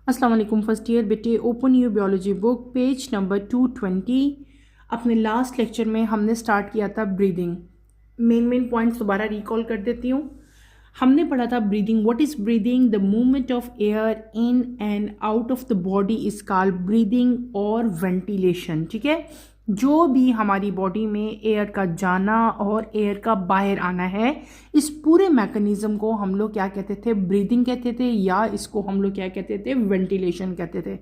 अस्सलाम वालेकुम first year बेटे। Open your biology book page number 220। अपने लास्ट लेक्चर में हमने स्टार्ट किया था ब्रीदिंग। मेन पॉइंट्स दोबारा रिकॉल कर देती हूँ। हमने पढ़ा था breathing. What is breathing? The movement of air in and out of the body is called breathing और वेंटिलेशन। ठीक है, जो भी हमारी बॉडी में एयर का जाना और एयर का बाहर आना है, इस पूरे मैकेनिज्म को हम लोग क्या कहते थे? ब्रीदिंग कहते थे, या इसको हम लोग क्या कहते थे? वेंटिलेशन कहते थे।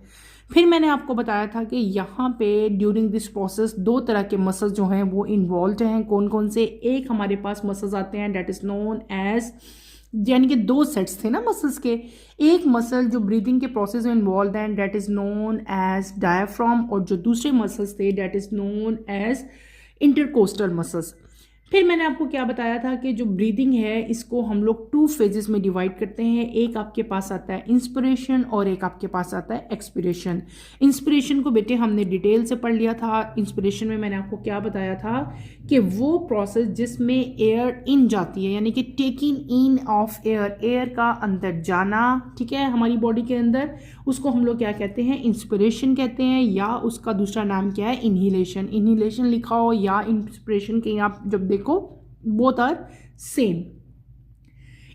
फिर मैंने आपको बताया था कि यहाँ पे ड्यूरिंग दिस प्रोसेस दो तरह के मसल्स जो हैं वो इन्वॉल्व हैं। कौन कौन से? एक हमारे पास मसल्स आते हैं डेट इज़ नोन एज, यानी कि दो सेट्स थे ना मसल्स के। एक मसल जो ब्रीदिंग के प्रोसेस में इन्वॉल्व हैं that is known as diaphragm, और जो दूसरे मसल्स थे that is known as intercostal muscles. फिर मैंने आपको क्या बताया था कि जो ब्रीदिंग है इसको हम लोग टू फेजेस में डिवाइड करते हैं। एक आपके पास आता है इंस्पिरेशन और एक आपके पास आता है एक्सपिरेशन। इंस्पिरेशन को बेटे हमने डिटेल से पढ़ लिया था। इंस्पिरेशन में मैंने आपको क्या बताया था कि वो प्रोसेस जिसमें एयर इन जाती है, यानी कि taking in of air, air का अंदर जाना, ठीक है, हमारी बॉडी के अंदर, उसको हम लोग क्या कहते हैं? इंस्पिरेशन कहते हैं, या उसका दूसरा नाम क्या है? इनहिलेशन। इनहिलेशन लिखा हो या इंस्पिरेशन के, आप जब देखो बोथ आर सेम।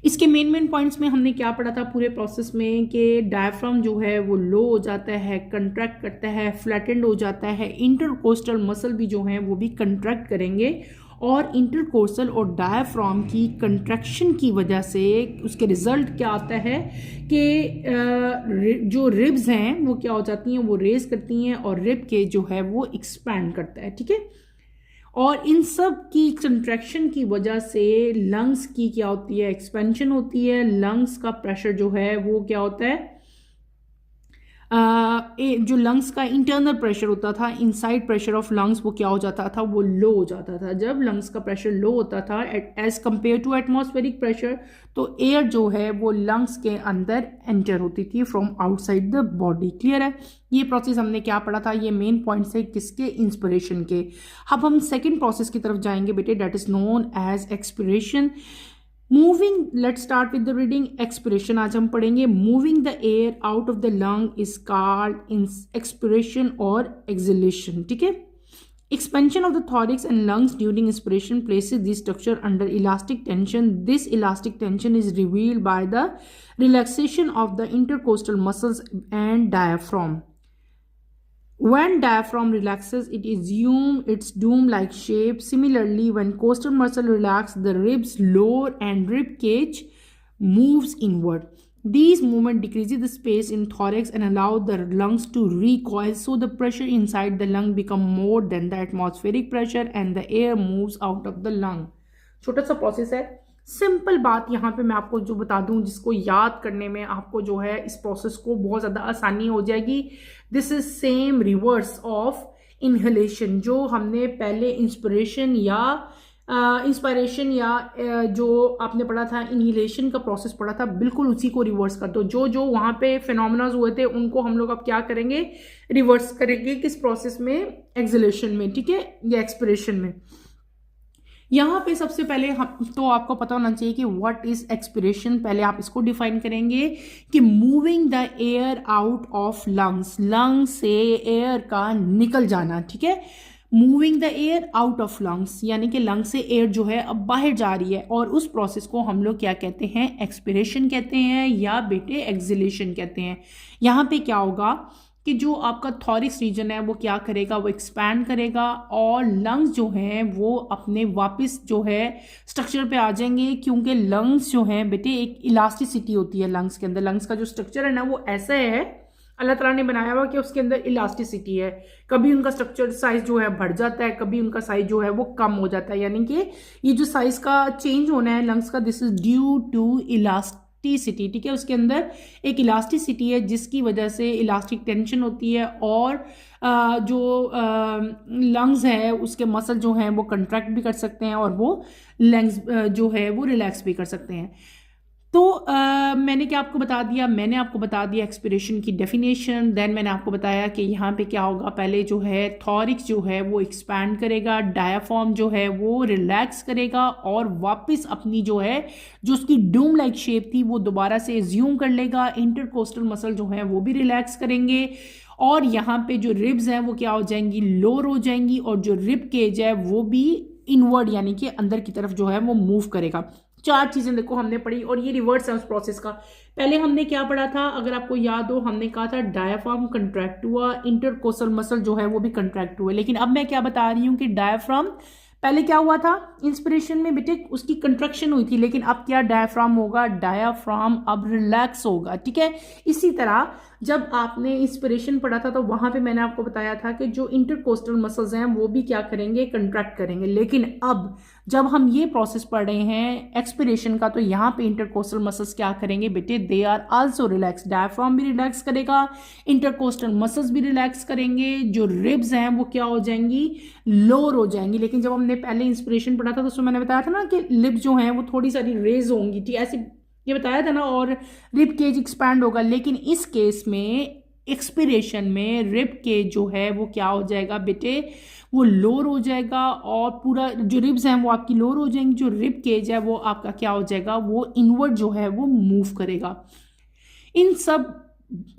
इसके मेन पॉइंट्स में हमने क्या पढ़ा था पूरे प्रोसेस में कि डायफ्राम जो है वो लो हो जाता है, कंट्रैक्ट करता है, फ्लैटेंड हो जाता है। इंटरकोस्टल मसल भी जो हैं वो भी कंट्रैक्ट करेंगे, और इंटरकोस्टल और डायफ्राम की कंट्रैक्शन की वजह से उसके रिजल्ट क्या आता है कि जो रिब्स हैं वो क्या हो जाती हैं? वो रेज करती हैं, और रिब के जो है वो एक्सपैंड करता है। ठीक है, और इन सब की कंट्रैक्शन की वजह से लंग्स की क्या होती है? एक्सपेंशन होती है। लंग्स का प्रेशर जो है वो क्या होता है? जो लंग्स का इंटरनल प्रेशर होता था, इनसाइड प्रेशर ऑफ लंग्स, वो क्या हो जाता था? वो लो हो जाता था। जब लंग्स का प्रेशर लो होता था as compare to atmospheric pressure, तो एयर जो है वो लंग्स के अंदर एंटर होती थी from outside the body. Clear है? ये प्रोसेस हमने क्या पढ़ा था? ये मेन पॉइंट्स है किसके? इंस्पिरेशन के। अब हम सेकेंड प्रोसेस की तरफ जाएंगे बेटे, that is known as expiration. Moving, let start with the reading. Expiration आज हम पढ़ेंगे। Moving the air out of the lung is called in expiration और एक्सहेलेशन। ठीक है, expansion of the thorax and lungs during inspiration places the structure under elastic tension. This elastic tension is revealed by the relaxation of the intercostal muscles and diaphragm. When diaphragm relaxes, it assumes its dome-like shape. Similarly, when costal muscle relax, the ribs lower and rib cage moves inward. These movement decreases the space in thorax and allow the lungs to recoil, so the pressure inside the lung become more than the atmospheric pressure and the air moves out of the lung. छोटा सा process है, simple बात यहाँ पे मैं आपको जो बता दूं, जिसको याद करने में आपको जो है इस प्रोसेस को बहुत ज़्यादा आसानी हो जाएगी। This is same reverse of inhalation. जो हमने पहले इंस्पिरेशन या जो आपने पढ़ा था इनहिलेशन का प्रोसेस पढ़ा था, बिल्कुल उसी को रिवर्स कर दो। जो जो वहाँ पे फिनोमेनाज हुए थे उनको हम लोग अब क्या करेंगे? रिवर्स करेंगे। किस प्रोसेस में? एक्सहेलेशन में, ठीक है, या एक्सपिरेशन में। यहाँ पे सबसे पहले हम तो आपको पता होना चाहिए कि व्हाट इज एक्सपिरेशन। पहले आप इसको डिफाइन करेंगे कि moving the air out of lungs, lungs से एयर का निकल जाना। ठीक है, moving the air out of lungs, यानी कि लंग्स से एयर जो है अब बाहर जा रही है, और उस प्रोसेस को हम लोग क्या कहते हैं? एक्सपिरेशन कहते हैं, या बेटे एक्सहेलेशन कहते हैं। यहाँ पे क्या होगा कि जो आपका थॉरिक्स रीजन है वो क्या करेगा? वो एक्सपैंड करेगा, और लंग्स जो हैं वो अपने वापस जो है स्ट्रक्चर पे आ जाएंगे, क्योंकि लंग्स जो हैं बेटे एक इलास्टिसिटी होती है लंग्स के अंदर। लंग्स का जो स्ट्रक्चर है ना वो ऐसा है, अल्लाह ताला ने बनाया हुआ कि उसके अंदर इलास्टिसिटी है। कभी उनका स्ट्रक्चर साइज जो है बढ़ जाता है, कभी उनका साइज जो है वो कम हो जाता है। यानी कि ये जो साइज का चेंज होना है लंग्स का, this is due to elasticity. ठीक है, उसके अंदर एक इलास्टिसिटी है जिसकी वजह से इलास्टिक टेंशन होती है, और जो लंग्स है उसके मसल जो हैं वो कंट्रैक्ट भी कर सकते हैं, और वो लंग्स जो है वो रिलैक्स भी कर सकते हैं। तो मैंने आपको बता दिया एक्सपिरेशन की डेफिनेशन। देन मैंने आपको बताया कि यहाँ पे क्या होगा, पहले जो है थॉरिक्स जो है वो एक्सपैंड करेगा, डायाफ्राम जो है वो रिलैक्स करेगा और वापस अपनी जो उसकी डूम लाइक शेप थी वो दोबारा से एज्यूम कर लेगा। इंटरकोस्टल मसल जो है वो भी रिलैक्स करेंगे और यहाँ पे जो रिब्स हैं वो क्या हो जाएंगी, लोअर हो जाएंगी और जो रिब केज है वो भी इनवर्ड यानी कि अंदर की तरफ जो है वो मूव करेगा। चार चीजें देखो हमने पढ़ी और ये रिवर्स है उस प्रोसेस का। पहले हमने क्या पढ़ा था, अगर आपको याद हो, हमने कहा था डायाफ्राम कंट्रैक्ट हुआ, इंटरकोस्टल मसल जो है वो भी कंट्रैक्ट हुआ। लेकिन अब मैं क्या बता रही हूं कि डायाफ्राम पहले क्या हुआ था, इंस्पिरेशन में बेटे उसकी कंट्रक्शन हुई थी, लेकिन अब क्या डायाफ्राम होगा, डायाफ्राम अब रिलैक्स होगा। ठीक है, इसी तरह जब आपने इंस्पिरेशन पढ़ा था तो वहां पे मैंने आपको बताया था कि जो इंटरकोस्टल मसल्स हैं वो भी क्या करेंगे, कंट्रैक्ट करेंगे। लेकिन अब जब हम ये प्रोसेस पढ़ रहे हैं एक्सपिरेशन का, तो यहाँ पे इंटरकोस्टल मसल्स क्या करेंगे बेटे, they are also relax. Diaphragm भी रिलैक्स करेगा, इंटरकोस्टल मसल्स भी रिलैक्स करेंगे, जो रिब्स हैं वो क्या हो जाएंगी, लोअर हो जाएंगी। लेकिन जब हमने पहले इंस्पिरेशन पढ़ा था तो उसमें मैंने बताया था ना कि लिप्स जो हैं वो थोड़ी सारी रेज होंगी, ठीक ऐसे ये बताया था ना, और रिब केज एक्सपैंड होगा। लेकिन इस केस में एक्सपिरेशन में रिब केज जो है वो क्या हो जाएगा बेटे, वो लोअर हो जाएगा और पूरा जो रिब्स हैं वो आपकी लोअर हो जाएंगी, जो रिब केज है वो आपका क्या हो जाएगा, वो इनवर्ड जो है वो मूव करेगा। इन सब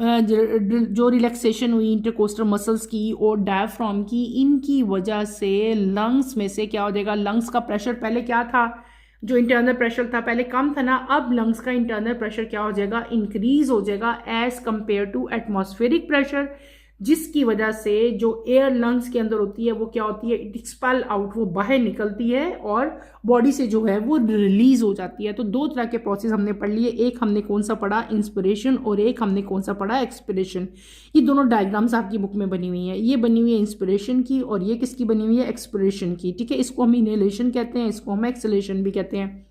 जो रिलैक्सेशन हुई इंटरकोस्टल मसल्स की और डायफ्राम की, इनकी वजह से लंग्स में से क्या हो जाएगा, लंग्स का प्रेशर पहले क्या था, जो इंटरनल प्रेशर था पहले कम था ना, अब लंग्स का इंटरनल प्रेशर क्या हो जाएगा, इंक्रीज हो जाएगा as compare to atmospheric pressure, जिसकी वजह से जो एयर लंग्स के अंदर होती है वो क्या होती है, इट एक्सपेल आउट, वो बाहर निकलती है और बॉडी से जो है वो रिलीज हो जाती है। तो दो तरह के प्रोसेस हमने पढ़ लिए, एक हमने कौन सा पढ़ा, इंस्पिरेशन, और एक हमने कौन सा पढ़ा, एक्सपिरेशन। ये दोनों डायग्राम्स आपकी बुक में बनी हुई हैं, ये बनी हुई है इंस्पिरेशन की और ये किसकी बनी हुई है, एक्सपिरेशन की। ठीक है, इसको हम इनहेलेशन कहते हैं, इसको हम एक्सलेशन भी कहते हैं।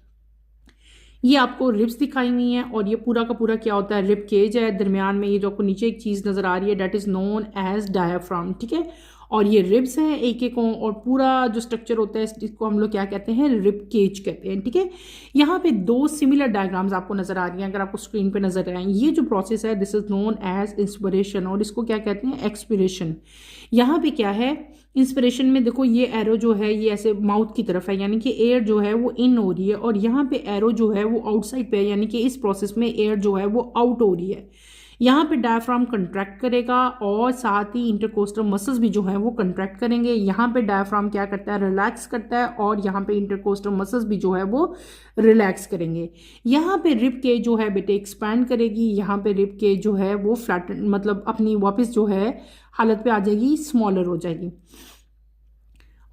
ये आपको रिब्स दिखाई हुई हैं और ये पूरा का पूरा क्या होता है, रिब केज है। दरमियान में ये जो आपको नीचे एक चीज़ नज़र आ रही है, that is known as diaphragm. ठीक है, और ये रिब्स हैं एक एक और पूरा जो स्ट्रक्चर होता है इसको हम लोग क्या कहते हैं, रिब केज कहते हैं। ठीक है, यहाँ पे दो सिमिलर डायग्राम्स आपको नजर आ रही हैं, अगर आपको स्क्रीन पे नजर आए। ये जो प्रोसेस है this is known as inspiration और इसको क्या कहते हैं, एक्सपिरेशन। यहाँ पे क्या है, इंस्पिरेशन में देखो ये एरो जो है ये ऐसे माउथ की तरफ है, यानी कि एयर जो है वो इन हो रही है, और यहाँ पे एरो जो है वो आउटसाइड पे है, यानी कि इस प्रोसेस में एयर जो है वो आउट हो रही है। यहाँ पे डायफ्राम कंट्रैक्ट करेगा और साथ ही इंटरकोस्टल मसल्स भी जो है वो कंट्रैक्ट करेंगे। यहाँ पे डायफ्राम क्या करता है, रिलैक्स करता है, और यहाँ पे इंटरकोस्टल मसल्स भी जो है वो रिलैक्स करेंगे। यहाँ पे रिब केज जो है बेटे एक्सपैंड करेगी, यहाँ पे रिब केज जो है वो फ्लैटन मतलब अपनी वापस जो है हालत पे आ जाएगी, स्मॉलर हो जाएगी।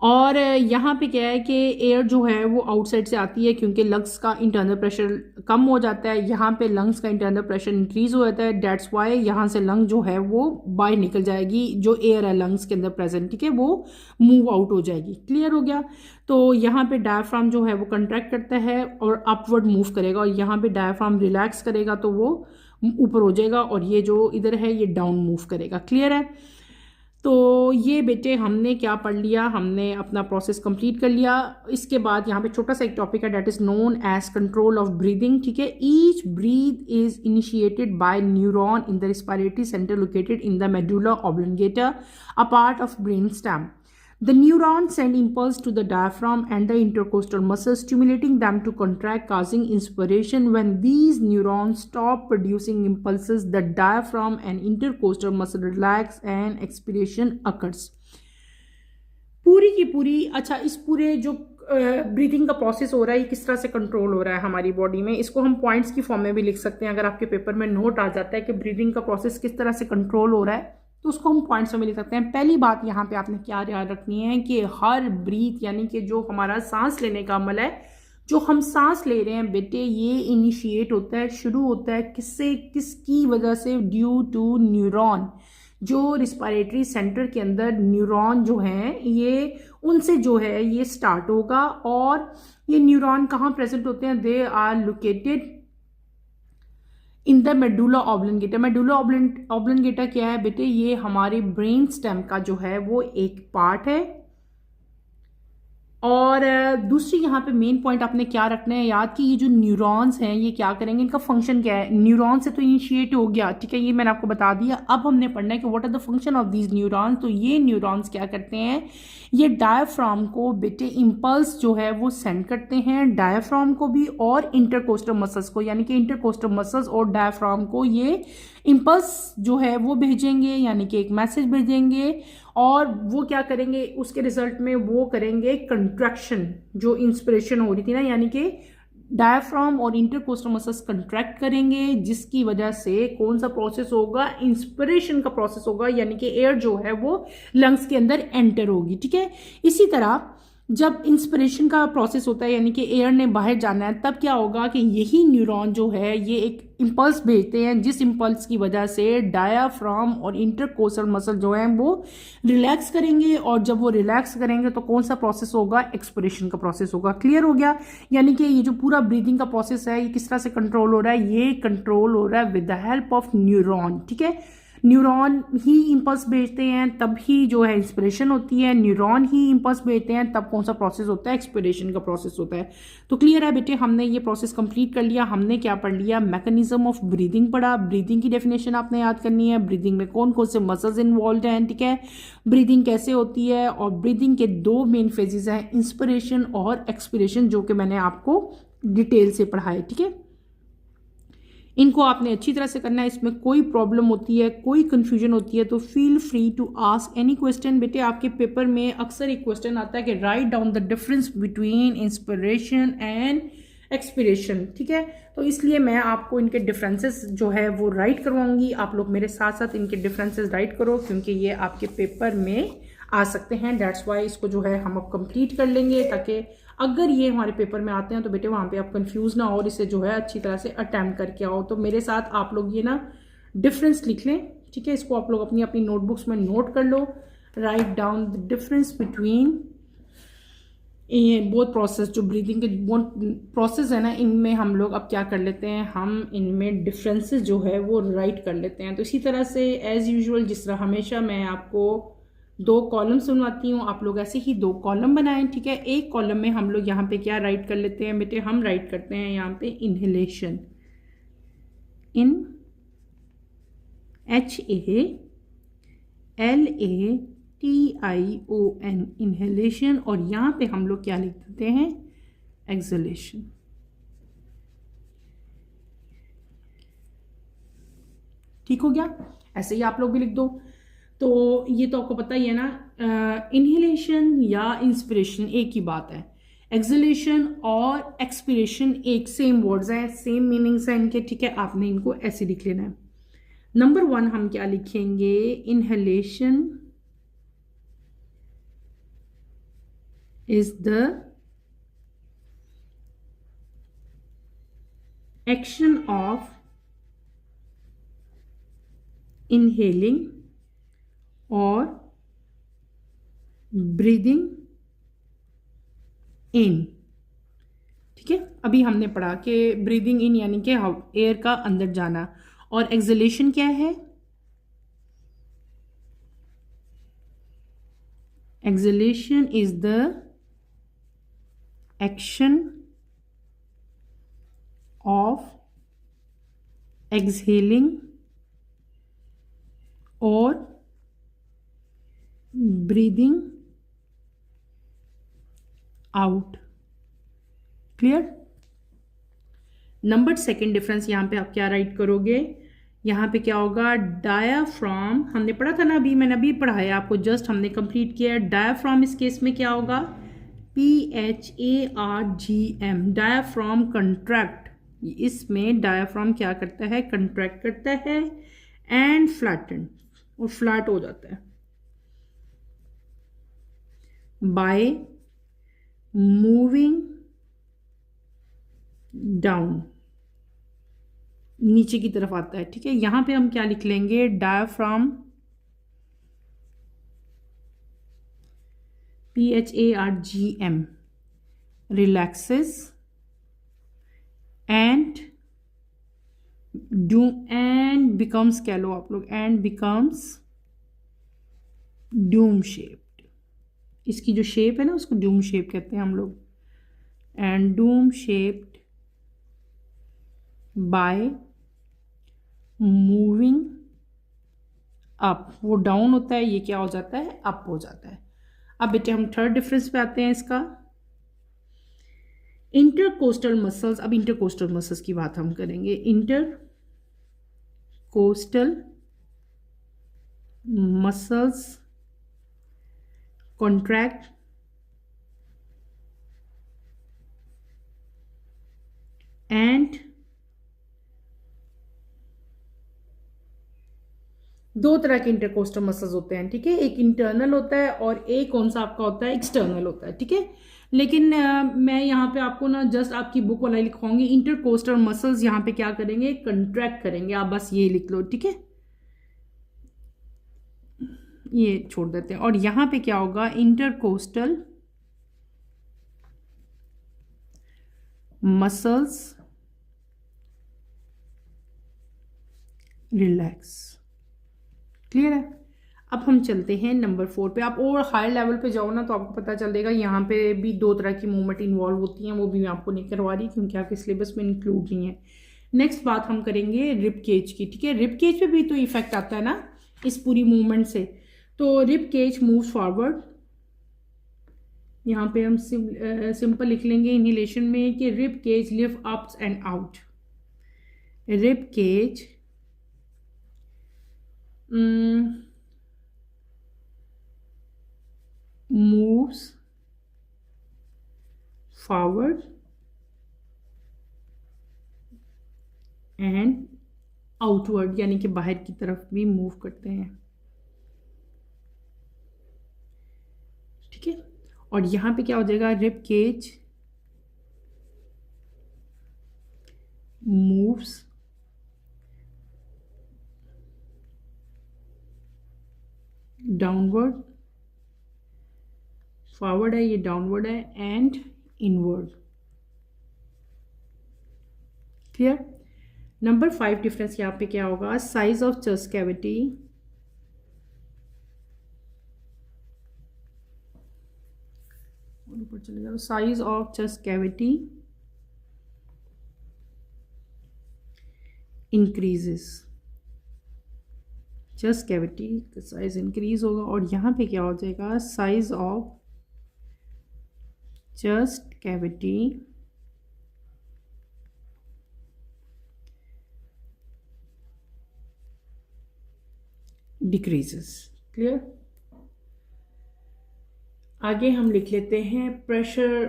और यहाँ पे क्या है कि एयर जो है वो आउटसाइड से आती है क्योंकि लंग्स का इंटरनल प्रेशर कम हो जाता है, यहाँ पे लंग्स का इंटरनल प्रेशर इंक्रीज हो जाता है, डेट्स वाई यहाँ से लंग जो है वो बाहर निकल जाएगी, जो एयर है लंग्स के अंदर प्रेजेंट, ठीक है, वो मूव आउट हो जाएगी। क्लियर हो गया। तो यहाँ पे डायफ्राम जो है वो कंट्रैक्ट करता है और अपवर्ड मूव करेगा, और यहाँ पे डायफ्राम रिलैक्स करेगा तो वो ऊपर हो जाएगा, और ये जो इधर है ये डाउन मूव करेगा। क्लियर है। तो ये बेटे हमने क्या पढ़ लिया, हमने अपना प्रोसेस कंप्लीट कर लिया। इसके बाद यहाँ पे छोटा सा एक टॉपिक है, that is known as control of breathing. ठीक है, each breath is initiated by neuron in the respiratory centre located in the medulla oblongata, a part of brain stem. The neurons send impulse to the diaphragm and the intercostal muscles, stimulating them to contract, causing inspiration. When these neurons stop producing impulses, the diaphragm and intercostal muscle relax and expiration occurs. पूरी की पूरी, अच्छा, इस पूरे जो breathing का process हो रहा है ये किस तरह से कंट्रोल हो रहा है हमारी बॉडी में, इसको हम पॉइंट्स की फॉर्म में भी लिख सकते हैं। अगर आपके पेपर में नोट आ जाता है कि ब्रीथिंग का प्रोसेस किस तरह से कंट्रोल हो रहा है तो उसको हम पॉइंट्स में लिख सकते हैं। पहली बात यहाँ पे आपने क्या याद रखनी है कि हर ब्रीथ यानी कि जो हमारा सांस लेने का अमल है, जो हम सांस ले रहे हैं बेटे, ये इनिशिएट होता है, शुरू होता है किससे, किसकी वजह से, ड्यू टू न्यूरॉन। जो रिस्पिरेटरी सेंटर के अंदर न्यूरॉन जो हैं ये उनसे जो है ये स्टार्ट होगा, और ये न्यूरॉन कहाँ प्रेजेंट होते हैं, they are located in the medulla oblongata. Medulla oblongata क्या है बेटे, ये हमारे ब्रेन स्टेम का जो है वो एक पार्ट है, और दूसरी यहाँ पे मेन पॉइंट आपने क्या रखना है याद कि ये जो न्यूरॉन्स हैं ये क्या करेंगे, इनका फंक्शन क्या है। न्यूरॉन से तो इनिशिएट हो गया, ठीक है, ये मैंने आपको बता दिया। अब हमने पढ़ना है कि what are the function of these neurons. तो ये न्यूरॉन्स क्या करते हैं, ये डायाफ्राम को बेटे इम्पल्स जो है वो सेंड करते हैं, डायाफ्राम को भी और इंटरकोस्टल मसल्स को, यानी कि इंटरकोस्टल मसल्स और डायाफ्राम को ये इम्पल्स जो है वो भेजेंगे, यानी कि एक मैसेज भेजेंगे। और वो क्या करेंगे, उसके रिजल्ट में वो करेंगे कंट्रैक्शन, जो इंस्पिरेशन हो रही थी ना, यानी कि डायफ्राम और इंटरकोस्टल मसल्स कंट्रैक्ट करेंगे, जिसकी वजह से कौन सा प्रोसेस होगा, इंस्पिरेशन का प्रोसेस होगा, यानी कि एयर जो है वो लंग्स के अंदर एंटर होगी। ठीक है, इसी तरह जब इंस्पिरेशन का प्रोसेस होता है यानी कि एयर ने बाहर जाना है, तब क्या होगा कि यही न्यूरॉन जो है ये एक इम्पल्स भेजते हैं, जिस इम्पल्स की वजह से डायाफ्राम और इंटरकोस्टल मसल जो है वो रिलैक्स करेंगे, और जब वो रिलैक्स करेंगे तो कौन सा प्रोसेस होगा, एक्सपिरेशन का प्रोसेस होगा। क्लियर हो गया। यानी कि ये जो पूरा ब्रीदिंग का प्रोसेस है ये किस तरह से कंट्रोल हो रहा है, ये कंट्रोल हो रहा है with the help of neuron. ठीक है, न्यूरॉन ही इम्पल्स भेजते हैं तब ही जो है इंस्पिरेशन होती है, न्यूरॉन ही इम्पल्स भेजते हैं तब कौन सा प्रोसेस होता है, एक्सपिरेशन का प्रोसेस होता है। तो क्लियर है बेटे, हमने ये प्रोसेस कंप्लीट कर लिया। हमने क्या पढ़ लिया, मैकेनिज्म ऑफ ब्रीदिंग पढ़ा। ब्रीदिंग की डेफिनेशन आपने याद करनी है, ब्रीदिंग में कौन कौन से मसल्स इन्वॉल्व हैं, ठीक है, ब्रीदिंग कैसे होती है, और ब्रीदिंग के दो मेन फेजेस हैं, इंस्पिरेशन और एक्सपिरेशन, जो कि मैंने आपको डिटेल से पढ़ाए। ठीक है, इनको आपने अच्छी तरह से करना है। इसमें कोई प्रॉब्लम होती है, कोई कंफ्यूजन होती है तो feel free to ask any question. बेटे आपके पेपर में अक्सर एक क्वेश्चन आता है कि right down the difference between inspiration and expiration. ठीक है, तो इसलिए मैं आपको इनके डिफरेंसेस जो है वो राइट करवाऊंगी। आप लोग मेरे साथ साथ इनके डिफरेंसेस राइट करो, क्योंकि ये आपके पेपर में आ सकते हैं। दैट्स वाई इसको जो है हम अब कंप्लीट कर लेंगे, ताकि अगर ये हमारे पेपर में आते हैं तो बेटे वहाँ पे आप कंफ्यूज ना हो और इसे जो है अच्छी तरह से अटैम्प्ट करके आओ। तो मेरे साथ आप लोग ये ना डिफरेंस लिख लें। ठीक है, इसको आप लोग अपनी अपनी नोटबुक्स में नोट कर लो। Write down the difference between both process, जो ब्रीदिंग के प्रोसेस है ना, इनमें हम लोग अब क्या कर लेते हैं, हम इनमें डिफरेंसेस जो है वो राइट कर लेते हैं। तो इसी तरह से एज यूजुअल, जिस तरह हमेशा मैं आपको दो कॉलम सुनवाती हूँ, आप लोग ऐसे ही दो कॉलम बनाएं। ठीक है, एक कॉलम में हम लोग यहाँ पे क्या राइट कर लेते हैं बेटे, हम राइट करते हैं यहाँ पे इनहेलेशन, इन HALATION, इनहेलेशन, और यहाँ पे हम लोग क्या लिख देते हैं, एक्सहेलेशन। ठीक हो गया, ऐसे ही आप लोग भी लिख दो। तो ये तो आपको पता ही है ना, इनहेलेशन या इंस्पिरेशन एक ही बात है, एक्सहेलेशन और एक्सपिरेशन एक सेम वर्ड्स हैं, सेम मीनिंग्स हैं इनके। ठीक है, आपने इनको ऐसे लिख लेना है। नंबर 1 हम क्या लिखेंगे, inhalation is the action of inhaling और breathing in। ठीक है, अभी हमने पढ़ा कि ब्रीदिंग इन यानी कि एयर का अंदर जाना, और एक्सहेलेशन क्या है, exhalation is the action of exhaling और breathing out. Clear. Number 2 difference यहाँ पे आप क्या राइट करोगे, यहाँ पे क्या होगा, डायाफ्राम, हमने पढ़ा था ना, अभी मैंने अभी पढ़ाया आपको, जस्ट हमने कंप्लीट किया। डायाफ्राम इस केस में क्या होगा, PHARGM, डायाफ्राम कंट्रैक्ट। इसमें डायाफ्राम क्या करता है, कंट्रैक्ट करता है, एंड फ्लैटन, और फ्लैट हो जाता है बाय मूविंग डाउन, नीचे की तरफ आता है। ठीक है, यहां पे हम क्या लिख लेंगे, diaphragm PHARGM relaxes and becomes, कह लो आप लोग, एंड बिकम्स डूम शेप्ड। इसकी जो शेप है ना उसको डूम शेप कहते हैं हम लोग, and Doom shaped by moving up, वो डाउन होता है, ये क्या हो जाता है, अप हो जाता है। अब बेटे हम थर्ड डिफरेंस पे आते हैं इसका, इंटरकोस्टल मसल्स। अब इंटरकोस्टल मसल्स की बात हम करेंगे। इंटरकोस्टल मसल्स कॉन्ट्रैक्ट एंड दो तरह के इंटरकोस्टल मसल्स होते हैं, ठीक है, एक इंटरनल होता है और एक कौन सा आपका होता है, एक्सटर्नल होता है, ठीक है। लेकिन मैं यहाँ पे आपको ना जस्ट आपकी बुक वाला लिखवाऊंगी, इंटरकोस्टल मसल्स यहाँ पे क्या करेंगे, कंट्रैक्ट करेंगे, आप बस ये लिख लो, ठीक है, ये छोड़ देते हैं। और यहाँ पे क्या होगा, इंटरकोस्टल मसल्स रिलैक्स। क्लियर है। अब हम चलते हैं नंबर 4 पे। आप और हायर लेवल पे जाओ ना तो आपको पता चलेगा यहाँ पे भी दो तरह की मूवमेंट इन्वॉल्व होती हैं, वो भी मैं आपको नहीं करवा रही क्योंकि आपके सिलेबस में इंक्लूड नहीं है। नेक्स्ट बात हम करेंगे रिब केज की, ठीक है। रिब केज पे भी तो इफेक्ट आता है ना इस पूरी मूवमेंट से। तो रिब केज मूव्स फॉरवर्ड, यहाँ पे हम सिंपल लिख लेंगे इनहेलेशन में कि rib cage lift ups and out. Rib cage moves forward and outward, यानी कि बाहर की तरफ भी मूव करते हैं, ठीक है। और यहाँ पे क्या हो जाएगा, rib cage moves downward, forward है ये, डाउनवर्ड है, and inward. Clear. Number 5 difference यहाँ पे क्या होगा, साइज ऑफ चेस्ट कैविटी ऊपर चले जाओ, size of chest cavity increases, chest cavity का साइज इंक्रीज होगा। और यहाँ पे क्या हो जाएगा, size of chest cavity decreases. Clear. आगे हम लिख लेते हैं प्रेशर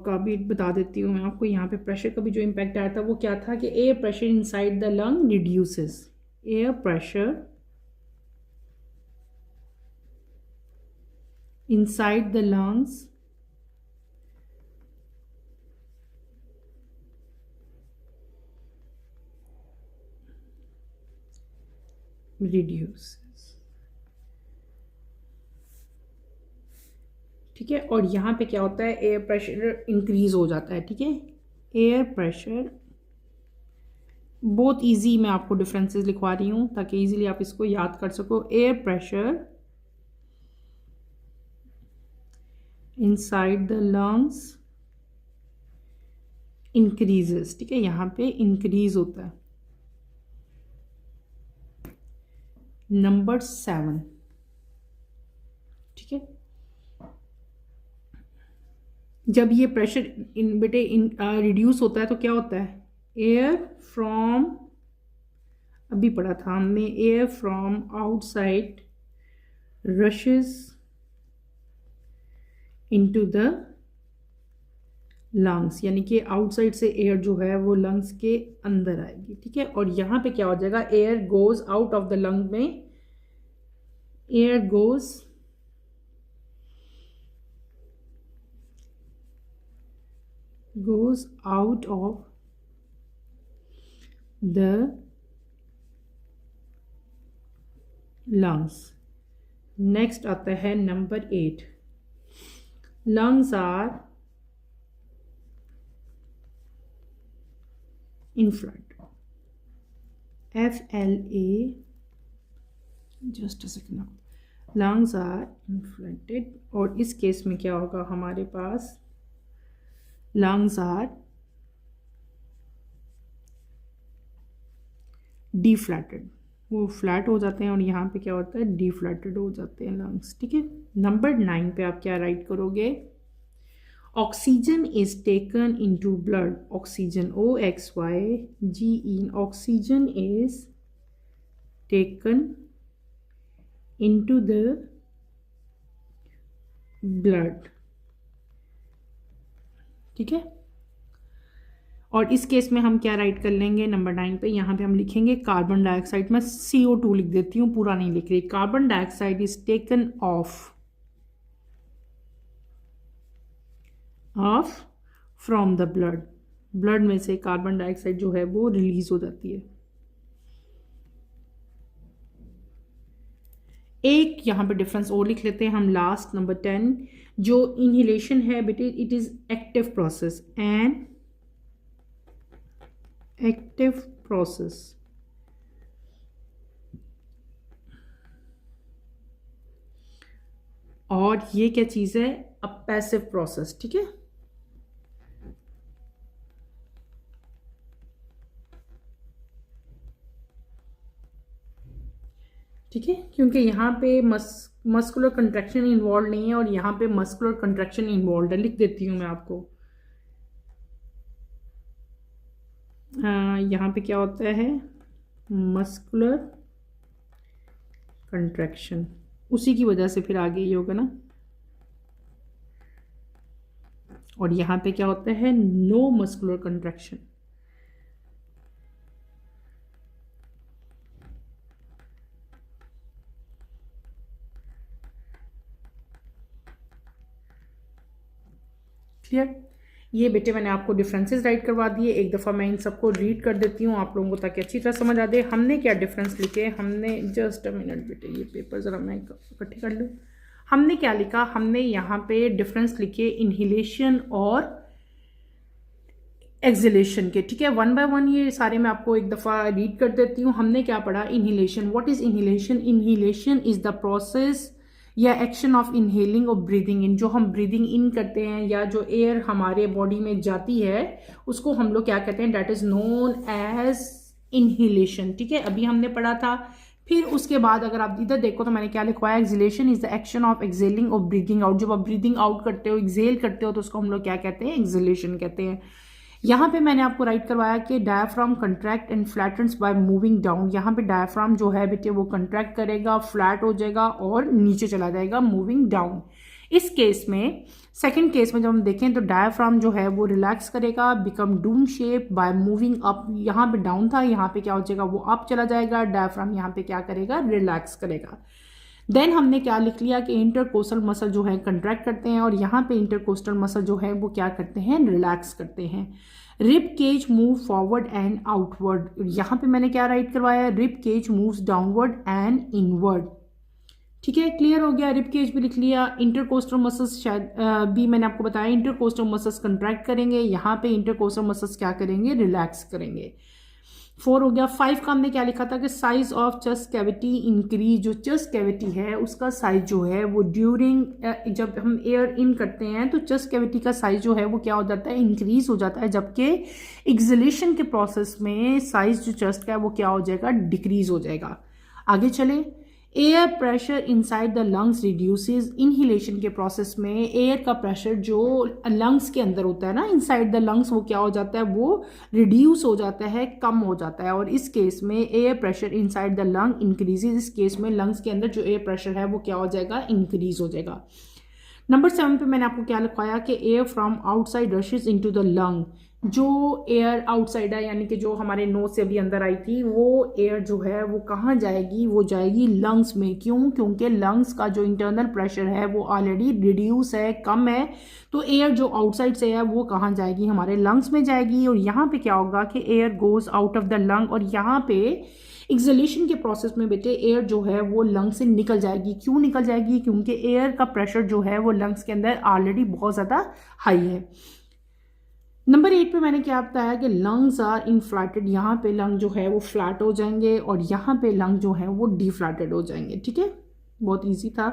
का भी बता देती हूँ मैं आपको। यहाँ पे प्रेशर का भी जो इम्पैक्ट आया था वो क्या था कि air pressure inside the lung reduces, air pressure inside the lungs reduces, ठीक है। और यहाँ पे क्या होता है, एयर प्रेशर इंक्रीज हो जाता है, ठीक है। एयर प्रेशर, बहुत इजी मैं आपको डिफरेंसेस लिखवा रही हूँ ताकि इजीली आप इसको याद कर सको। Air pressure inside the lungs increases, ठीक है, यहाँ पे इंक्रीज होता है। नंबर 7, ठीक है। जब ये प्रेशर बेटे रिड्यूस होता है तो क्या होता है, एयर फ्रॉम, अभी पढ़ा था हमने, air from outside rashes into the lungs, यानी कि आउटसाइड से एयर जो है वो लंग्स के अंदर आएगी, ठीक है। और यहाँ पे क्या हो जाएगा, air goes out of the lung में, air goes out of the lungs। Next आता है number 8, lungs are in flood, FLA, just a second now, lungs are inflated, और इस केस में क्या होगा हमारे पास, लंग्स आर डिफ्लैटेड, वो फ्लैट हो जाते हैं और यहाँ पे क्या होता है, डिफ्लैटेड हो जाते हैं लंग्स। ठीक है, नंबर 9 पे आप क्या राइट करोगे, oxygen is taken into blood, oxygen OXYGEN, oxygen is taken into the blood. ठीक है, और इस केस में हम क्या राइट कर लेंगे, नंबर 9 पे यहाँ पे हम लिखेंगे कार्बन डाइऑक्साइड, मैं CO2 लिख देती हूँ, पूरा नहीं लिख रही, carbon dioxide is taken of from the blood, blood में से कार्बन डाइऑक्साइड जो है वो रिलीज हो जाती है। एक यहाँ पे डिफरेंस और लिख लेते हैं हम लास्ट, नंबर 10, जो इनहेलेशन है बेटे, it is active process, and active process, और ये क्या चीज है, अ पैसिव प्रोसेस। ठीक है, ठीक है, क्योंकि यहाँ पे मस्कुलर कंट्रैक्शन इन्वॉल्व नहीं है और यहाँ पे मस्कुलर कंट्रैक्शन इन्वॉल्व है, लिख देती हूँ मैं आपको। यहाँ पे क्या होता है, मस्कुलर कंट्रैक्शन, उसी की वजह से फिर आगे ये होगा ना, और यहाँ पे क्या होता है, नो मस्कुलर कंट्रैक्शन। क्लियर, ये बेटे मैंने आपको डिफरेंसेस राइट करवा दिए, एक दफ़ा मैं इन सबको रीड कर देती हूँ आप लोगों को ताकि अच्छी तरह समझ आ जाए। हमने क्या डिफरेंस लिखे, हमने जस्ट अ मिनट बेटे, ये पेपर ज़रा मैं इकट्ठे कर लूँ। हमने क्या लिखा, हमने यहाँ पे डिफरेंस लिखे इनहेलेशन और एक्सहेलेशन के। ठीक है, 1 बाय 1 ये सारे मैं आपको एक दफ़ा रीड कर देती हूँ। हमने क्या पढ़ा, inhalation, what is inhalation, inhalation is the process या एक्शन ऑफ इनहेलिंग और ब्रीदिंग इन, जो हम ब्रीदिंग इन करते हैं या जो एयर हमारे बॉडी में जाती है उसको हम लोग क्या कहते हैं, that is known as inhalation. ठीक है, अभी हमने पढ़ा था। फिर उसके बाद अगर आप इधर देखो तो मैंने क्या लिखवाया, exhalation is the action of exhaling और ब्रीदिंग आउट, जब आप ब्रीदिंग आउट करते हो, एक्सहेल करते हो तो उसको हम लोग क्या कहते हैं, एक्सहेलेशन कहते हैं। यहाँ पे मैंने आपको राइट करवाया कि diaphragm contract and flattens by moving down, यहाँ पे डायफ्राम जो है बेटे वो कंट्रैक्ट करेगा, फ्लैट हो जाएगा और नीचे चला जाएगा, मूविंग डाउन। इस केस में, सेकंड केस में जब हम देखें तो डायफ्राम जो है वो रिलैक्स करेगा, become Doom shape by moving up, यहाँ पे डाउन था, यहाँ पे क्या हो जाएगा, वो अप चला जाएगा, डायफ्राम यहाँ पे क्या करेगा, रिलैक्स करेगा। देन हमने क्या लिख लिया कि इंटरकोस्टल मसल जो है कंट्रैक्ट करते हैं और यहाँ पे इंटरकोस्टल मसल जो है वो क्या करते हैं, रिलैक्स करते हैं। Rib cage move forward and outward, यहाँ पे मैंने क्या राइट करवाया, rib cage moves downward and inward. ठीक है, क्लियर हो गया, रिब केज भी लिख लिया। इंटरकोस्टल मसल्स शायद भी मैंने आपको बताया, इंटरकोस्टल मसल्स कंट्रैक्ट करेंगे, यहाँ पे इंटरकोस्टल मसल्स क्या करेंगे, रिलैक्स करेंगे। 4 हो गया। 5 का हमने क्या लिखा था कि size of chest cavity increase, जो चेस्ट कैविटी है उसका साइज जो है वो ड्यूरिंग, जब हम एयर इन करते हैं तो चेस्ट कैविटी का साइज जो है वो क्या हो जाता है, इंक्रीज हो जाता है, जबकि एक्सहेलेशन के प्रोसेस में साइज जो चेस्ट का है वो क्या हो जाएगा, डिक्रीज हो जाएगा। आगे चले, air pressure inside the lungs reduces, inhalation के प्रोसेस में एयर का प्रेशर जो लंग्स के अंदर होता है ना, इनसाइड द लंग्स, वो क्या हो जाता है, वो रिड्यूस हो जाता है, कम हो जाता है। और इस केस में air pressure inside the lung increases, इस केस में लंग्स के अंदर जो एयर प्रेशर है वो क्या हो जाएगा, इंक्रीज हो जाएगा। नंबर 7 पे मैंने आपको क्या लिखवाया कि air from outside rushes into the lung, जो एयर आउटसाइड है यानी कि जो हमारे नोज से अभी अंदर आई थी, वो एयर जो है वो कहाँ जाएगी, वो जाएगी लंग्स में। क्यों? क्योंकि लंग्स का जो इंटरनल प्रेशर है वो ऑलरेडी रिड्यूस है, कम है, तो एयर जो आउटसाइड से है वो कहाँ जाएगी, हमारे लंग्स में जाएगी। और यहाँ पे क्या होगा कि air goes out of the lung, और यहाँ पे एक्सहेलेशन के प्रोसेस में बेटे एयर जो है वो लंग से निकल जाएगी। क्यों निकल जाएगी? क्योंकि एयर का प्रेशर जो है वो लंग्स के अंदर ऑलरेडी बहुत ज़्यादा हाई है। नंबर 8 पे मैंने क्या बताया कि लंग्स आर इनफ्लेटेड, यहाँ पे लंग जो है वो फ्लैट हो जाएंगे और यहाँ पे लंग जो है वो डिफ्लैटेड हो जाएंगे। ठीक है, बहुत ईजी था।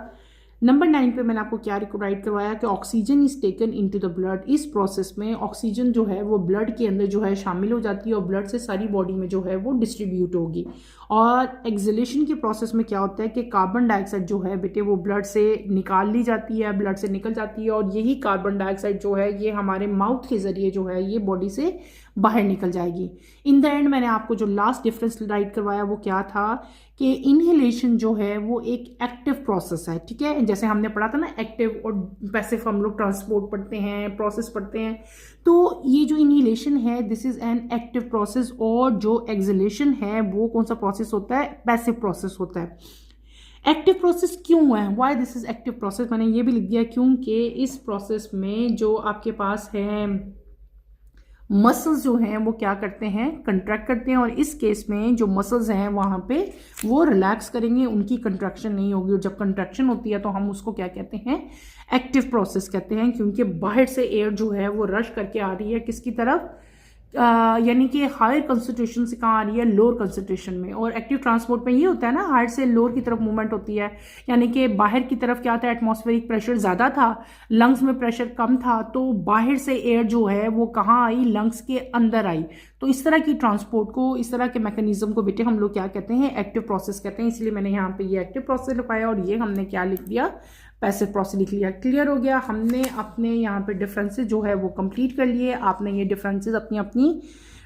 नंबर 9 पे मैंने आपको क्या राइट करवाया कि oxygen is taken into the blood. इस प्रोसेस में ऑक्सीजन जो है वो ब्लड के अंदर जो है शामिल हो जाती है और ब्लड से सारी बॉडी में जो है वो डिस्ट्रीब्यूट होगी। और एक्सलेशन के प्रोसेस में क्या होता है कि कार्बन डाइऑक्साइड जो है बेटे वो ब्लड से निकाल ली जाती है, ब्लड से निकल जाती है, और यही कार्बन डाइऑक्साइड जो है ये हमारे माउथ के ज़रिए जो है ये बॉडी से बाहर निकल जाएगी। इन द एंड मैंने आपको जो लास्ट डिफरेंस राइट करवाया वो क्या था कि इनहेलेशन जो है वो एक एक्टिव प्रोसेस है, ठीक है। जैसे हमने पढ़ा था ना एक्टिव और पैसिव, हम लोग ट्रांसपोर्ट पढ़ते हैं, प्रोसेस पढ़ते हैं, तो ये जो इनहेलेशन है this is an active process, और जो एक्सलेशन है वो कौन सा प्रोसेस होता है, पैसिव प्रोसेस होता है। एक्टिव प्रोसेस क्यों है, why this is active process, मैंने ये भी लिख दिया क्योंकि इस प्रोसेस में जो आपके पास है मसल्स जो हैं वो क्या करते हैं, कंट्रैक्ट करते हैं, और इस केस में जो मसल्स हैं वहाँ पे वो रिलैक्स करेंगे, उनकी कंट्रैक्शन नहीं होगी। और जब कंट्रैक्शन होती है तो हम उसको क्या कहते हैं, एक्टिव प्रोसेस कहते हैं, क्योंकि बाहर से एयर जो है वो रश करके आ रही है किसकी तरफ, यानी कि हायर कंसंट्रेशन से कहाँ आ रही है, लोअर कंसंट्रेशन में। और एक्टिव ट्रांसपोर्ट में ये होता है ना, हायर से लोअर की तरफ मूवमेंट होती है, यानी कि बाहर की तरफ क्या था, एटमॉस्फेरिक प्रेशर ज़्यादा था, लंग्स में प्रेशर कम था, तो बाहर से एयर जो है वो कहाँ आई, लंग्स के अंदर आई। तो इस तरह की ट्रांसपोर्ट को, इस तरह के मैकेनिज्म को बेटे हम लोग क्या कहते हैं, एक्टिव प्रोसेस कहते हैं। इसलिए मैंने यहाँ पे ये एक्टिव प्रोसेस लिखवाया और ये हमने क्या लिख दिया, पैसिव प्रोसेस लिख लिया। क्लियर हो गया, हमने अपने यहाँ पे डिफरेंसेस जो है वो कंप्लीट कर लिए। आपने ये डिफरेंसेस अपनी अपनी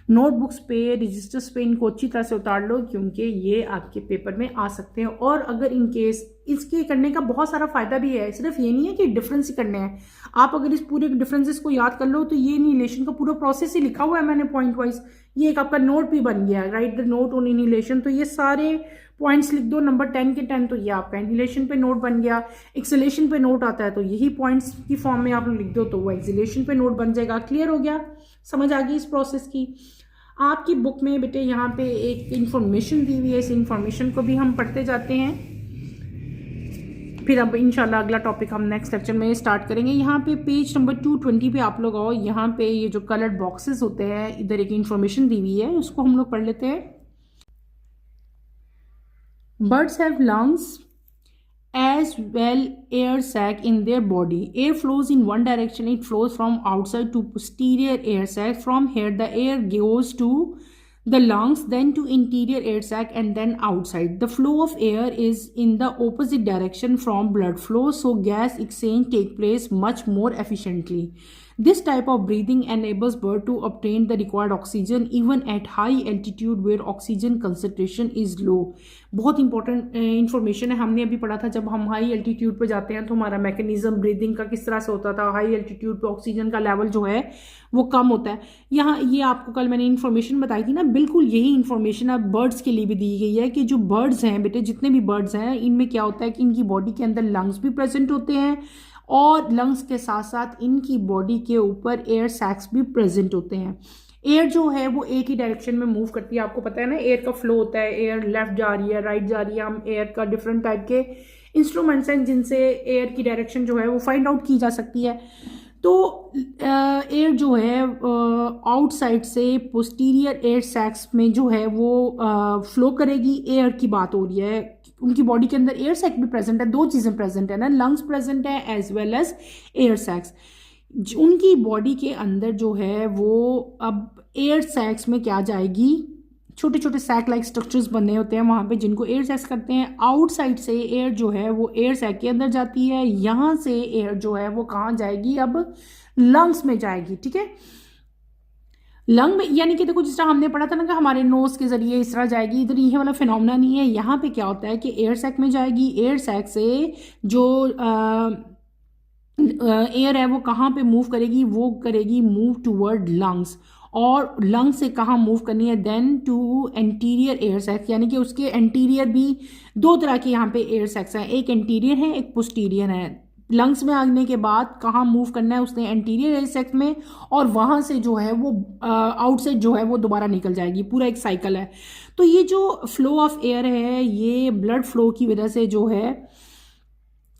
नोटबुक्स पे, रजिस्टर्स पे इनको अच्छी तरह से उतार लो, क्योंकि ये आपके पेपर में आ सकते हैं। और अगर इन केस इसके करने का बहुत सारा फायदा भी है, सिर्फ ये नहीं है कि डिफरेंस ही करने हैं, आप अगर इस पूरे डिफरेंसेस को याद कर लो तो ये इनहेलेशन का पूरा प्रोसेस ही लिखा हुआ है मैंने पॉइंट वाइज, ये एक आपका नोट भी बन गया, right the note on inhalation. तो ये सारे पॉइंट्स लिख दो, नंबर 10 के 10 तो ये आपका इनहेलेशन पे नोट बन गया। एक्सलेशन पे नोट आता है तो यही पॉइंट्स की फॉर्म में आप लिख दो तो वो एक्सलेशन पे नोट बन जाएगा। क्लियर हो गया, समझ आ गई इस प्रोसेस की। आपकी बुक में बेटे यहाँ पे एक इंफॉर्मेशन दी हुई है, इस इंफॉर्मेशन को भी हम पढ़ते जाते हैं, फिर अब इंशाल्लाह अगला टॉपिक हम नेक्स्ट लेक्चर में स्टार्ट करेंगे। यहाँ पे पेज नंबर 220 पे आप लोग आओ, यहाँ पे ये जो कलर्ड बॉक्सेस होते हैं, इधर एक इंफॉर्मेशन दी हुई है, उसको हम लोग पढ़ लेते हैं। Birds have lungs as well air sac in their body. Air flows in one direction. It flows from outside to posterior air sac. From here the air goes to the lungs, then to interior air sac, and then outside. The flow of air is in the opposite direction from blood flow, so gas exchange take place much more efficiently. This type of breathing enables bird to obtain the required oxygen even at high altitude where oxygen concentration is low. बहुत important information है, हमने अभी पढ़ा था जब हम high altitude पे जाते हैं तो हमारा मैकेनिज्म ब्रीदिंग का किस तरह से होता था। हाई एल्टीट्यूड पे ऑक्सीजन का लेवल जो है वो कम होता है। यहाँ ये आपको कल मैंने इन्फॉर्मेशन बताई थी ना, बिल्कुल यही इन्फॉर्मेशन अब बर्ड्स के लिए भी दी गई है कि जो बर्ड्स हैं बेटे, जितने भी बर्ड्स हैं, इनमें क्या होता है कि इनकी बॉडी के अंदर लंग्स भी प्रेजेंट होते हैं, और लंग्स के साथ साथ इनकी बॉडी के ऊपर एयर सैक्स भी प्रेजेंट होते हैं। एयर जो है वो एक ही डायरेक्शन में मूव करती है, आपको पता है ना, एयर का फ्लो होता है, एयर लेफ्ट जा रही है, राइट जा रही है। हम एयर का डिफरेंट टाइप के इंस्ट्रूमेंट्स हैं जिनसे एयर की डायरेक्शन जो है वो फाइंड आउट की जा सकती है। तो एयर जो है आउटसाइड से पोस्टीरियर एयर सैक्स में जो है वो फ्लो करेगी। एयर की बात हो रही है, उनकी बॉडी के अंदर एयर सैक भी प्रेजेंट है, दो चीज़ें प्रेजेंट है ना, लंग्स प्रेजेंट है as well as air sacs. उनकी बॉडी के अंदर जो है वो अब एयर सैक्स में क्या जाएगी, छोटे छोटे सैक लाइक स्ट्रक्चर्स बने होते हैं वहाँ पे जिनको एयर सैक्स करते हैं। आउटसाइड से एयर जो है वो एयर सैक के अंदर जाती है, यहाँ से एयर जो है वो कहाँ जाएगी, अब लंग्स में जाएगी, ठीक है। लंग में यानी कि देखो जिस तरह हमने पढ़ा था ना कि हमारे नोज के जरिए इस तरह जाएगी, इधर ये वाला फिनोमेना नहीं है। यहाँ पे क्या होता है कि एयर सैक में जाएगी, एयर सैक से जो एयर है वो कहाँ पे मूव करेगी, वो करेगी मूव टूवर्ड लंग्स, और लंग से कहाँ मूव करनी है, then to anterior air sacs, यानी कि उसके एंटीरियर भी दो तरह के यहाँ पे एयर सैक्स हैं, एक एंटीरियर है एक पोस्टीरियर है। लंग्स में आने के बाद कहाँ मूव करना है उसने, एंटीरियर एयर सैक्स में, और वहाँ से जो है वो आउटसाइड जो है वो दोबारा निकल जाएगी। पूरा एक साइकिल है। तो ये जो फ्लो ऑफ एयर है ये ब्लड फ्लो की वजह से जो है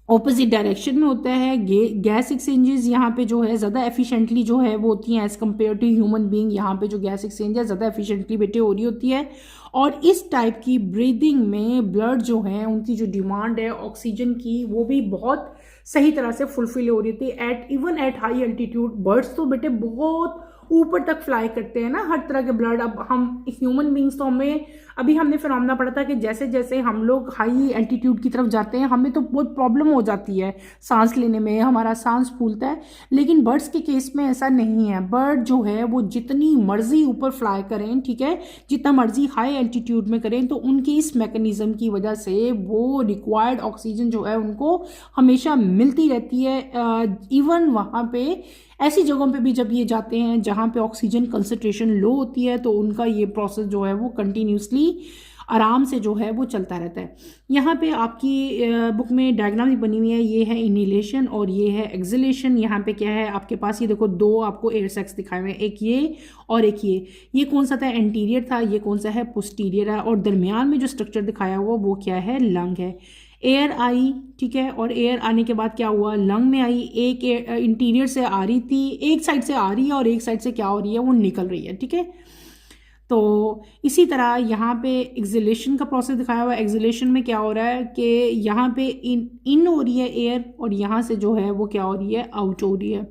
ऑपोजिट डायरेक्शन में होता है। गैस एक्सचेंजेस यहाँ पे जो है ज़्यादा एफिशिएंटली जो है वो होती हैं as compare to human being. यहाँ पे जो गैस एक्सचेंज है ज़्यादा एफिशिएंटली बेटे हो रही होती है। और इस टाइप की ब्रीदिंग में ब्लड जो है उनकी जो डिमांड है ऑक्सीजन की वो भी बहुत सही तरह से फुलफिल हो रही थी at even at high altitude. Birds तो बेटे बहुत ऊपर तक फ्लाई करते हैं ना हर तरह के ब्लड। अब हम ह्यूमन बींग्स तो हमें अभी हमने फिनोमेना पढ़ा था कि जैसे जैसे हम लोग हाई एल्टीट्यूड की तरफ जाते हैं हमें तो बहुत प्रॉब्लम हो जाती है सांस लेने में, हमारा सांस फूलता है। लेकिन बर्ड्स के केस में ऐसा नहीं है। बर्ड जो है वो जितनी मर्जी ऊपर फ्लाई करें, ठीक है, जितना मर्जी हाई एल्टीट्यूड में करें, तो उनकी इस मैकेनिज्म की वजह से वो रिक्वायर्ड ऑक्सीजन जो है उनको हमेशा मिलती रहती है। इवन वहाँ पे ऐसी जगहों पे भी जब ये जाते हैं जहाँ पे ऑक्सीजन कंसंट्रेशन लो होती है तो उनका ये प्रोसेस जो है वो कंटिन्यूसली आराम से जो है वो चलता रहता है। यहाँ पे आपकी बुक में डायग्राम भी बनी हुई है। ये है इनहेलेशन और ये है एक्सहेलेशन। यहाँ पे क्या है आपके पास, ये देखो दो आपको एयर सैक्स दिखाए हुए हैं, एक ये और एक ये कौन सा था, एंटीरियर था, ये कौन सा है, पोस्टीरियर है। और दरमियान में जो स्ट्रक्चर दिखाया हुआ वो क्या है, लंग है। एयर आई, ठीक है, और एयर आने के बाद क्या हुआ, लंग में आई। एक इंटीरियर से आ रही थी, एक साइड से आ रही है और एक साइड से क्या हो रही है, वो निकल रही है, ठीक है। तो इसी तरह यहाँ पे एक्सहेलेशन का प्रोसेस दिखाया हुआ है। एक्सहेलेशन में क्या हो रहा है कि यहाँ पे इन हो रही है एयर और यहाँ से जो है वो क्या हो रही है, आउट हो रही है।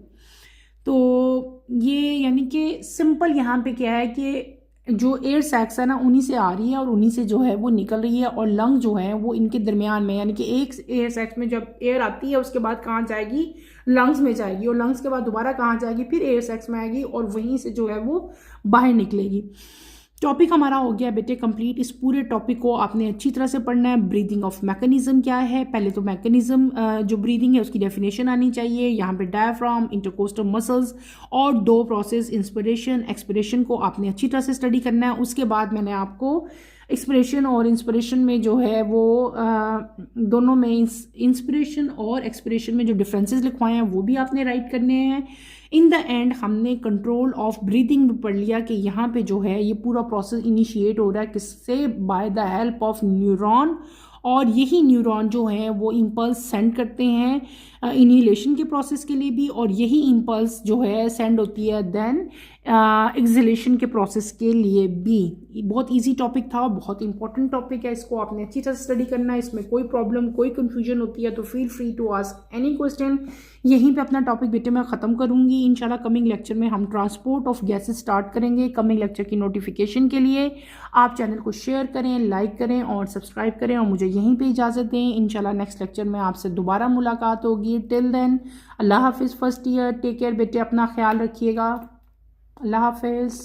तो ये यानी कि सिंपल यहाँ पे क्या है कि जो एयर सैक्स है ना उन्हीं से आ रही है और उन्हीं से जो है वो निकल रही है। और लंग जो है वो इनके दरमियान में, यानी कि एक एयर सैक्स में जब एयर आती है उसके बाद कहाँ जाएगी, लंग्स में जाएगी, और लंग्स के बाद दोबारा कहाँ जाएगी, फिर एयर सैक्स में आएगी और वहीं से जो है वो बाहर निकलेगी। टॉपिक हमारा हो गया बेटे कंप्लीट। इस पूरे टॉपिक को आपने अच्छी तरह से पढ़ना है। ब्रीदिंग ऑफ मैकेनिज्म क्या है, पहले तो मैकेनिज्म जो ब्रीदिंग है उसकी डेफिनेशन आनी चाहिए। यहाँ पे डायफ्राम, इंटरकोस्टल मसल्स और दो प्रोसेस इंस्पिरेशन एक्सपिरेशन को आपने अच्छी तरह से स्टडी करना है। उसके बाद मैंने आपको एक्सपिरेशन और इंस्पिरेशन में जो है वो दोनों में इंस्पिरेशन और एक्सपिरेशन में जो डिफरेंसेस लिखवाए हैं वो भी आपने राइट करने हैं। इन द एंड हमने कंट्रोल ऑफ ब्रीदिंग भी पढ़ लिया कि यहाँ पे जो है ये पूरा प्रोसेस इनिशिएट हो रहा है किससे, by the help of neuron. और यही न्यूरॉन जो हैं वो इम्पल्स सेंड करते हैं इनहेलेशन के प्रोसेस के लिए भी, और यही इम्पल्स जो है सेंड होती है देन एक्सहेलेशन के प्रोसेस के लिए भी। बहुत इजी टॉपिक था, बहुत इंपॉर्टेंट टॉपिक है, इसको आपने अच्छी तरह से स्टडी करना है। इसमें कोई प्रॉब्लम, कोई कन्फ्यूजन होती है तो feel free to ask any question. यहीं पे अपना टॉपिक बेटे मैं ख़त्म करूँगी। इंशाल्लाह कमिंग लेक्चर में हम ट्रांसपोर्ट ऑफ गैसेस स्टार्ट करेंगे। कमिंग लेक्चर की नोटिफिकेशन के लिए आप चैनल को शेयर करें, लाइक करें और सब्सक्राइब करें, और मुझे यहीं पे इजाज़त दें। इंशाल्लाह नेक्स्ट लेक्चर में आपसे दोबारा मुलाकात होगी। टिल देन अल्लाह हाफिज़। फर्स्ट ईयर टेक केयर बेटे, अपना ख्याल रखिएगा। अल्लाह हाफिज़।